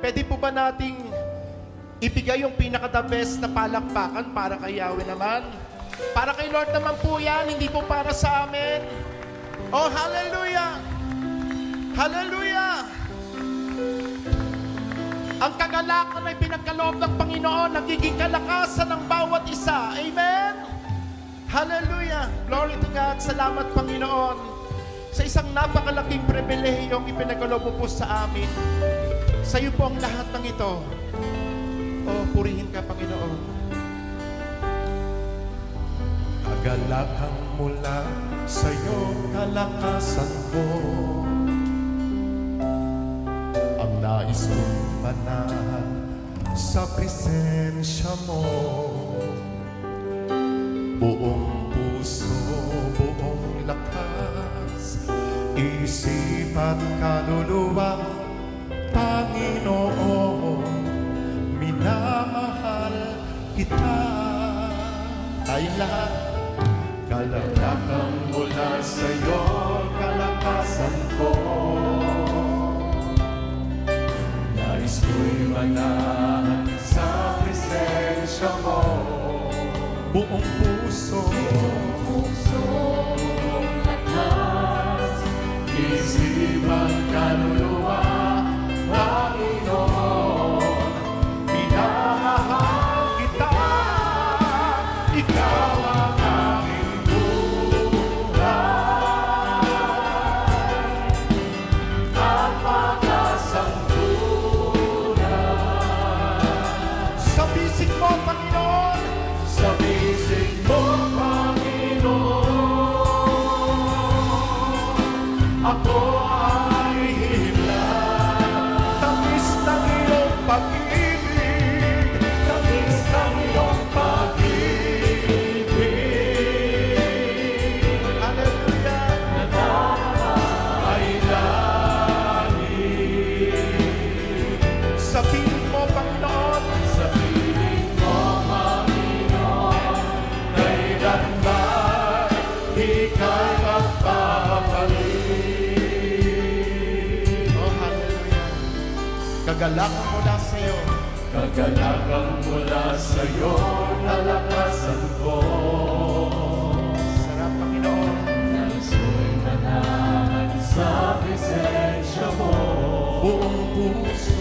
Pwede po ba nating ibigay yung pinaka-the best na palakpakan para kay Yahweh naman? Para kay Lord naman po yan, hindi po para sa amin. Oh, hallelujah! Hallelujah! Ang kagalakan ay pinagkaloob ng Panginoon, nagiging kalakasan ng bawat isa. Amen? Hallelujah! Glory to God. Salamat, Panginoon, sa isang napakalaking pribilehiyong ipinagkaloob po sa amin. Sa iyo po ang lahat ng ito. Oh, purihin ka, Panginoon. Kagalakang mula sa iyo, kalakasan ko. Ang nais kong manahan sa presensya mo. Buong puso, buong lakas, isip at kaluluwa, Panginoon, minamahal kita. Tayong lahat. Kalakakang mula sa iyo, kalakasan ko. Nais ko'y manahan sa presensya mo. Buong puso, buong lakas, isip at kaluluwa, Panginoon, minamahal kita. Ikaw ang aking buhay at pag-asang tunay. Sa bisig mo, Panginoon. Sa bisig mo, Panginoon, ako ay himlay. Tamis ng iyong pag-ibig. Tamis ng iyong pag-ibig. Hallelujah. Ay langit. Sa piling mo, Panginoon. Sa piling mo, Panginoon, kailanman ika'y magpapalit. Oh, hallelujah. Kagalakan mula sa iyo. Kagalakang mula sa iyo, kalakasan ko. Sarap, Panginoon. Nais ko'y manahan sa presensya mo. Buong puso,